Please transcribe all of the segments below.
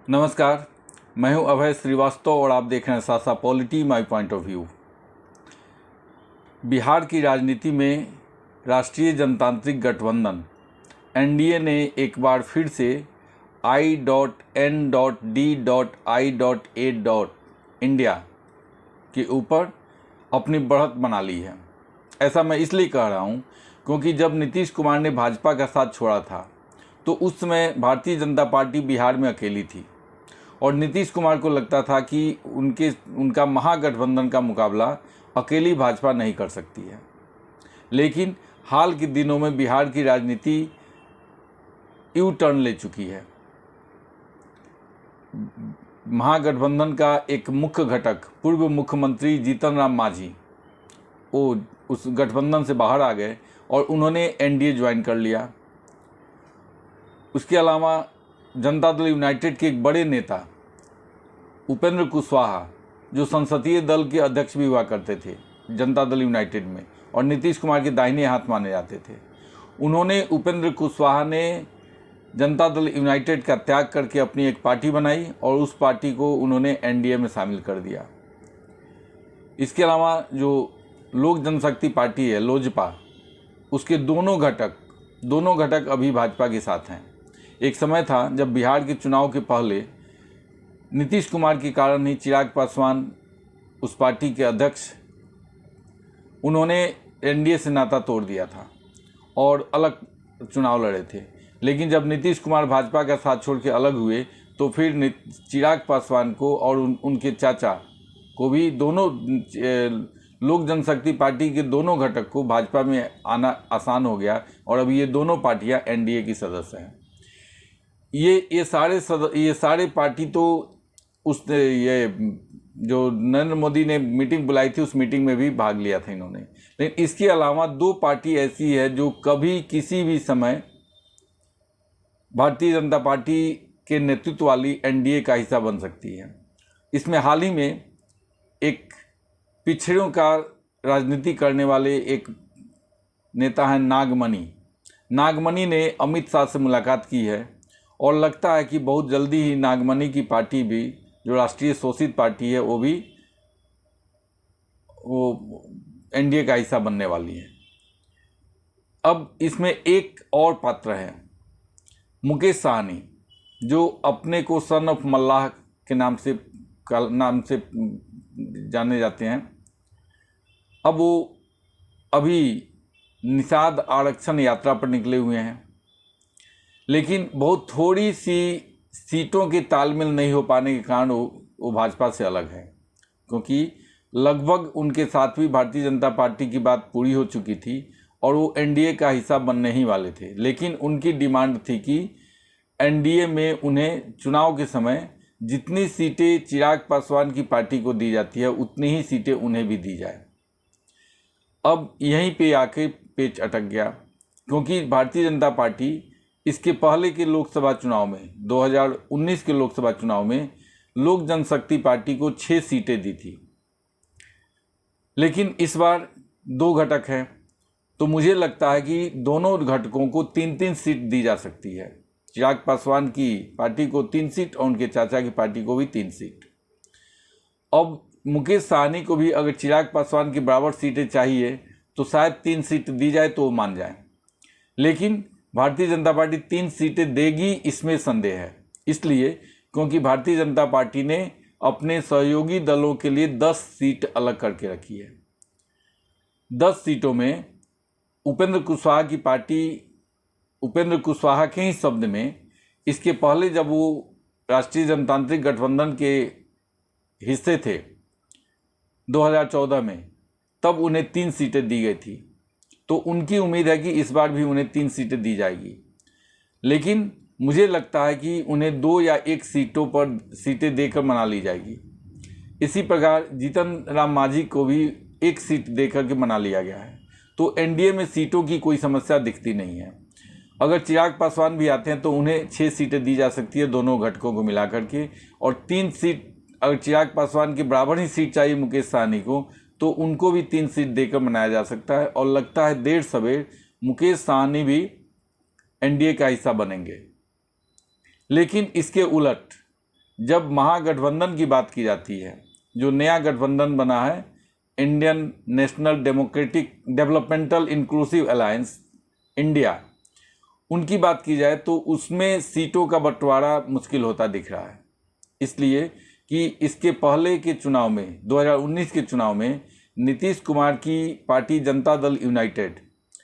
नमस्कार, मैं हूं अभय श्रीवास्तव और आप देख रहे हैं सासा polity my point of view. Bihar की राजनीति में राष्ट्रीय जनतांत्रिक गठबंधन एनडीए ने एक बार फिर से I.N.D.I.A. इंडिया के ऊपर अपनी बढ़त बना ली है। ऐसा मैं इसलिए कह रहा हूं क्योंकि जब नीतीश कुमार ने भाजपा का साथ छोड़ा था तो उस समय भारतीय जनता पार्टी बिहार में अकेली थी और नीतीश कुमार को लगता था कि उनका महागठबंधन का मुकाबला अकेली भाजपा नहीं कर सकती है। लेकिन हाल के दिनों में बिहार की राजनीति यू टर्न ले चुकी है। महागठबंधन का एक मुख्य घटक पूर्व मुख्यमंत्री जीतन राम मांझी वो उस गठबंधन से बाहर आ गए और उन्होंने एनडीए ज्वाइन कर लिया। उसके अलावा जनता दल यूनाइटेड के एक बड़े नेता उपेंद्र कुशवाहा, जो संसदीय दल के अध्यक्ष भी हुआ करते थे जनता दल यूनाइटेड में और नीतीश कुमार के दाहिने हाथ माने जाते थे, उन्होंने उपेंद्र कुशवाहा ने जनता दल यूनाइटेड का त्याग करके अपनी एक पार्टी बनाई और उस पार्टी को उन्होंने एनडीए में शामिल कर दिया। इसके अलावा जो लोक जनशक्ति पार्टी है लोजपा, उसके दोनों घटक अभी भाजपा के साथ हैं। एक समय था जब बिहार के चुनाव के पहले नीतीश कुमार के कारण ही चिराग पासवान उस पार्टी के अध्यक्ष, उन्होंने एनडीए से नाता तोड़ दिया था और अलग चुनाव लड़े थे। लेकिन जब नीतीश कुमार भाजपा का साथ छोड़ के अलग हुए तो फिर चिराग पासवान को और उनके चाचा को भी दोनों लोक जनशक्ति पार्टी के दोनों घटक को भाजपा में आना आसान हो गया और अभी ये दोनों पार्टियां एनडीए की सदस्य हैं। ये सारे पार्टी तो ये जो नरेंद्र मोदी ने मीटिंग बुलाई थी उस मीटिंग में भी भाग लिया था इन्होंने। लेकिन इसके अलावा दो पार्टी ऐसी है जो कभी किसी भी समय भारतीय जनता पार्टी के नेतृत्व वाली एनडीए का हिस्सा बन सकती है। इसमें हाल ही में एक पिछड़ों का राजनीति करने वाले एक नेता हैं नागमणि ने अमित शाह से मुलाकात की है और लगता है कि बहुत जल्दी ही नागमणि की पार्टी भी, जो राष्ट्रीय शोषित पार्टी है, वो एनडीए का हिस्सा बनने वाली है। अब इसमें एक और पात्र है मुकेश सहनी, जो अपने को सन ऑफ मल्लाह के नाम से जाने जाते हैं। अब वो अभी निषाद आरक्षण यात्रा पर निकले हुए हैं, लेकिन बहुत थोड़ी सी सीटों के तालमेल नहीं हो पाने के कारण वो भाजपा से अलग है, क्योंकि लगभग उनके साथ भी भारतीय जनता पार्टी की बात पूरी हो चुकी थी और वो एनडीए का हिस्सा बनने ही वाले थे। लेकिन उनकी डिमांड थी कि एनडीए में उन्हें चुनाव के समय जितनी सीटें चिराग पासवान की पार्टी को दी जाती है उतनी ही सीटें उन्हें भी दी जाए। अब यहीं पे आके पेच अटक गया, क्योंकि भारतीय जनता पार्टी इसके पहले के लोकसभा चुनाव में 2019 के लोकसभा चुनाव में लोक जनशक्ति पार्टी को 6 सीटें दी थी। लेकिन इस बार 2 घटक हैं, तो मुझे लगता है कि दोनों घटकों को 3-3 सीट दी जा सकती है। चिराग पासवान की पार्टी को 3 सीट और उनके चाचा की पार्टी को भी 3 सीट। अब मुकेश सहनी को भी अगर चिराग पासवान की बराबर सीटें चाहिए तो शायद 3 सीट दी जाए तो वो मान जाए। लेकिन भारतीय जनता पार्टी 3 सीटें देगी इसमें संदेह है, इसलिए क्योंकि भारतीय जनता पार्टी ने अपने सहयोगी दलों के लिए 10 सीट अलग करके रखी है। 10 सीटों में उपेंद्र कुशवाहा के ही शब्द में, इसके पहले जब वो राष्ट्रीय जनतांत्रिक गठबंधन के हिस्से थे 2014 में, तब उन्हें 3 सीटें दी गई थी। तो उनकी उम्मीद है कि इस बार भी उन्हें 3 सीटें दी जाएगी। लेकिन मुझे लगता है कि उन्हें 2 या 1 सीटों पर सीटें देकर मना ली जाएगी। इसी प्रकार जीतन राम मांझी को भी 1 सीट देकर के मना लिया गया है। तो एनडीए में सीटों की कोई समस्या दिखती नहीं है। अगर चिराग पासवान भी आते हैं तो उन्हें 6 सीटें दी जा सकती है दोनों घटकों को मिला करके, और 3 सीट अगर चिराग पासवान की बराबर ही सीट चाहिए मुकेश सहनी को तो उनको भी 3 सीट देकर मनाया जा सकता है। और लगता है देर सवेर मुकेश सहनी भी एनडीए का हिस्सा बनेंगे। लेकिन इसके उलट जब महागठबंधन की बात की जाती है, जो नया गठबंधन बना है Indian national developmental inclusive alliance India, उनकी बात की जाए तो उसमें सीटों का बंटवारा मुश्किल होता दिख रहा है। इसलिए कि इसके पहले के चुनाव में 2019 के चुनाव में नीतीश कुमार की party Janata Dal United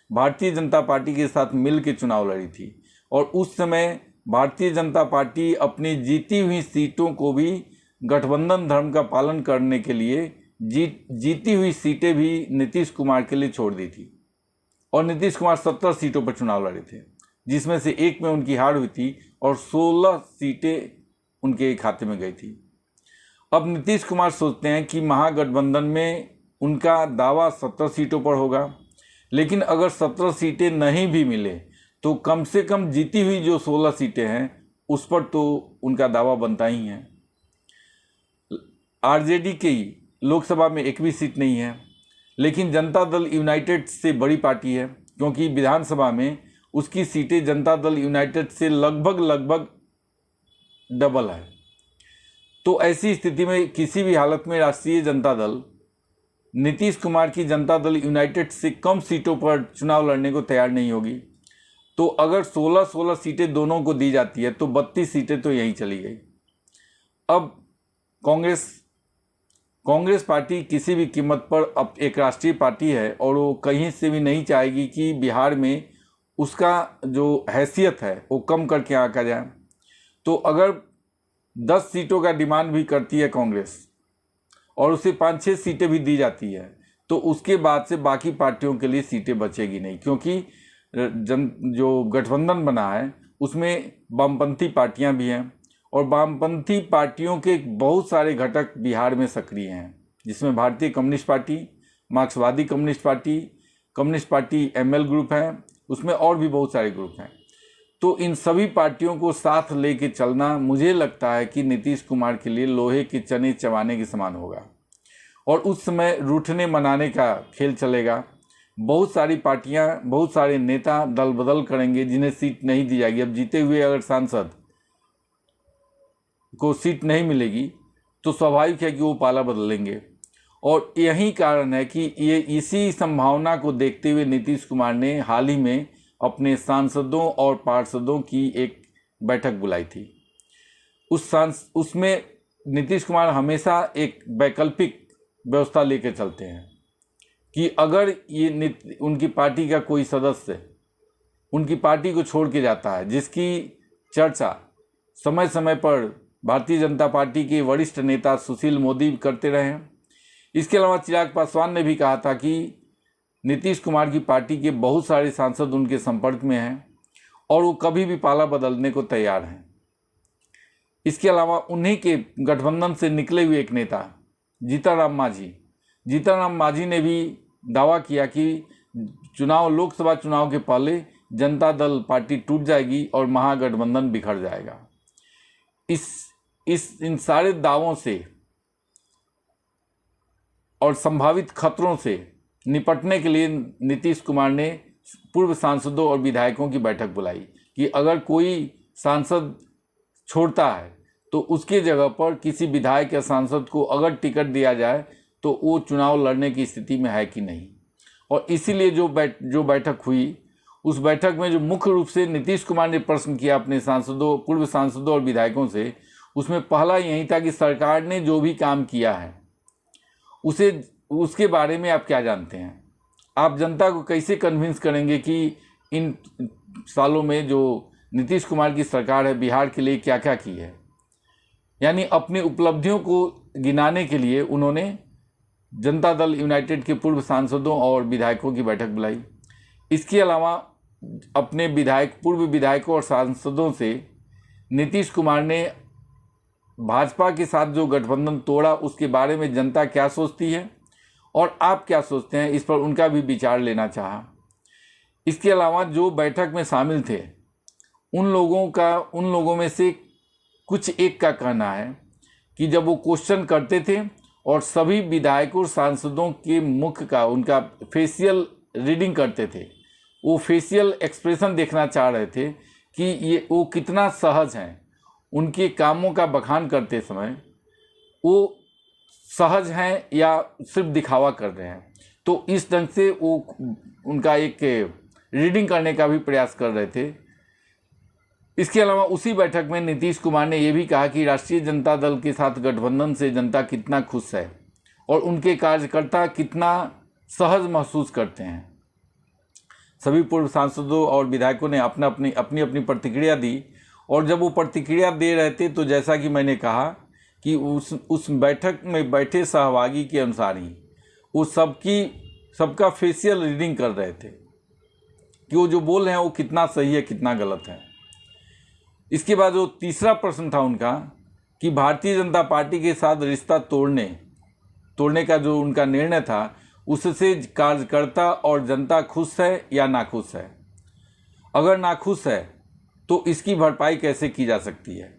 Bharatiya Janata party के साथ मिल के चुनाव लड़ी थी, और उस समय भारतीय जनता पार्टी अपनी जीती हुई सीटों को भी गठबंधन धर्म का पालन करने के लिए जीती हुई सीटें भी नीतीश कुमार के लिए छोड़ दी थी, और नीतीश कुमार 70 सीटों पर चुनाव लड़े थे, जिसमें से एक में उनकी हार हुई थी और 16 सीटें उनके खाते में गई थी। अब नीतीश कुमार सोचते हैं कि महागठबंधन में उनका दावा 70 सीटों पर होगा, लेकिन अगर 17 सीटें नहीं भी मिले तो कम से कम जीती हुई जो 16 सीटें हैं उस पर तो उनका दावा बनता ही है। आरजेडी की लोकसभा में एक भी सीट नहीं है, लेकिन जनता दल यूनाइटेड से बड़ी पार्टी है, क्योंकि विधानसभा में उसकी सीटें जनता दल यूनाइटेड से लगभग डबल है। तो ऐसी स्थिति में किसी भी हालत में राष्ट्रीय जनता दल नीतीश कुमार की जनता दल यूनाइटेड से कम सीटों पर चुनाव लड़ने को तैयार नहीं होगी। तो अगर 16-16 सीटें दोनों को दी जाती है तो 32 सीटें तो यहीं चली गई। अब कांग्रेस पार्टी किसी भी कीमत पर अब एक राष्ट्रीय पार्टी है, और वो कहीं से भी नहीं चाहेगी कि बिहार में उसका जो हैसियत है वो कम करके आंका जाए। तो अगर 10 सीटों का डिमांड भी करती है कांग्रेस और उसे 5-6 सीटें भी दी जाती है, तो उसके बाद से बाकी पार्टियों के लिए सीटें बचेगी नहीं, क्योंकि जो गठबंधन बना है उसमें वामपंथी पार्टियां भी हैं, और वामपंथी पार्टियों के बहुत सारे घटक बिहार में सक्रिय हैं, जिसमें भारतीय कम्युनिस्ट पार्टी, मार्क्सवादी कम्युनिस्ट पार्टी एमएल ग्रुप है, उसमें और भी बहुत सारे ग्रुप हैं। तो इन सभी पार्टियों को साथ लेके चलना मुझे लगता है कि नीतीश कुमार के लिए लोहे के चने चबाने के समान होगा, और उस समय रूठने मनाने का खेल चलेगा। बहुत सारी पार्टियां, बहुत सारे नेता दल बदल करेंगे जिन्हें सीट नहीं दी जाएगी। अब जीते हुए अगर सांसद को सीट नहीं मिलेगी तो स्वाभाविक है कि वो पाला बदलेंगे, और यही कारण है कि ये इसी संभावना को देखते हुए नीतीश कुमार ने हाल ही में अपने सांसदों और पार्षदों की एक बैठक बुलाई थी। उसमें नीतीश कुमार हमेशा एक वैकल्पिक व्यवस्था लेकर चलते हैं कि अगर ये उनकी पार्टी का कोई सदस्य उनकी पार्टी को छोड़ के जाता है, जिसकी चर्चा समय समय पर भारतीय जनता पार्टी के वरिष्ठ नेता सुशील मोदी करते रहे हैं। इसके अलावा चिराग पासवान ने भी कहा था कि नीतीश कुमार की पार्टी के बहुत सारे सांसद उनके संपर्क में हैं और वो कभी भी पाला बदलने को तैयार हैं। इसके अलावा उन्हीं के गठबंधन से निकले हुए एक नेता जीतन राम मांझी ने भी दावा किया कि लोकसभा चुनाव के पहले जनता दल पार्टी टूट जाएगी और महागठबंधन बिखर जाएगा। इन सारे दावों से और संभावित खतरों से निपटने के लिए नीतीश कुमार ने पूर्व सांसदों और विधायकों की बैठक बुलाई कि अगर कोई सांसद छोड़ता है तो उसके जगह पर किसी विधायक या सांसद को अगर टिकट दिया जाए तो वो चुनाव लड़ने की स्थिति में है कि नहीं। और इसीलिए जो बैठक हुई, उस बैठक में जो मुख्य रूप से नीतीश कुमार ने प्रश्न किया अपने पूर्व सांसदों और विधायकों से, उसमें पहला यही था कि सरकार ने जो भी काम किया है उसके बारे में आप क्या जानते हैं। आप जनता को कैसे कन्विंस करेंगे कि इन सालों में जो नीतीश कुमार की सरकार है बिहार के लिए क्या क्या की है। यानी अपनी उपलब्धियों को गिनाने के लिए उन्होंने जनता दल यूनाइटेड के पूर्व सांसदों और विधायकों की बैठक बुलाई। इसके अलावा अपने पूर्व विधायकों और सांसदों से नीतीश कुमार ने भाजपा के साथ जो गठबंधन तोड़ा उसके बारे में जनता क्या सोचती है और आप क्या सोचते हैं, इस पर उनका भी विचार लेना चाहा। इसके अलावा जो बैठक में शामिल थे उन लोगों में से कुछ एक का कहना है कि जब वो क्वेश्चन करते थे और सभी विधायकों सांसदों के मुख का उनका फेशियल रीडिंग करते थे, वो फेशियल एक्सप्रेशन देखना चाह रहे थे कि वो कितना सहज हैं, उनके कामों का बखान करते समय वो सहज हैं या सिर्फ दिखावा कर रहे हैं। तो इस ढंग से वो उनका एक रीडिंग करने का भी प्रयास कर रहे थे। इसके अलावा उसी बैठक में नीतीश कुमार ने यह भी कहा कि राष्ट्रीय जनता दल के साथ गठबंधन से जनता कितना खुश है और उनके कार्यकर्ता कितना सहज महसूस करते हैं। सभी पूर्व सांसदों और विधायकों ने अपनी अपनी प्रतिक्रिया दी और जब वो प्रतिक्रिया दे रहे थे तो जैसा कि मैंने कहा कि उस बैठक में बैठे सहभागी के अनुसार ही वो सबका फेशियल रीडिंग कर रहे थे कि वो जो बोल रहे हैं वो कितना सही है कितना गलत है। इसके बाद जो तीसरा प्रश्न था उनका कि भारतीय जनता पार्टी के साथ रिश्ता तोड़ने का जो उनका निर्णय था उससे कार्यकर्ता और जनता खुश है या नाखुश है। अगर नाखुश है तो इसकी भरपाई कैसे की जा सकती है,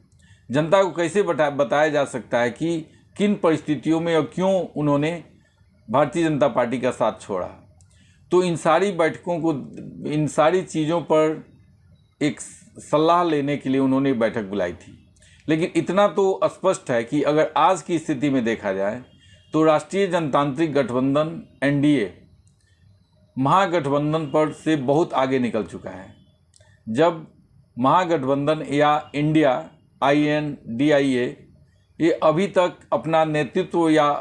जनता को कैसे बताया जा सकता है कि किन परिस्थितियों में और क्यों उन्होंने भारतीय जनता पार्टी का साथ छोड़ा। तो इन सारी बैठकों को, इन सारी चीज़ों पर एक सलाह लेने के लिए उन्होंने बैठक बुलाई थी। लेकिन इतना तो स्पष्ट है कि अगर आज की स्थिति में देखा जाए तो राष्ट्रीय जनतांत्रिक गठबंधन एनडीए महागठबंधन पर से बहुत आगे निकल चुका है। जब महागठबंधन या इंडिया INDIA ये अभी तक अपना नेतृत्व या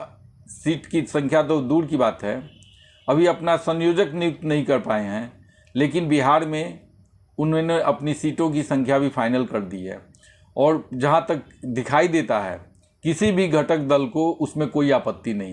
सीट की संख्या तो दूर की बात है, अभी अपना संयोजक नियुक्त नहीं कर पाए हैं, लेकिन बिहार में उन्होंने अपनी सीटों की संख्या भी फाइनल कर दी है और जहां तक दिखाई देता है किसी भी घटक दल को उसमें कोई आपत्ति नहीं है।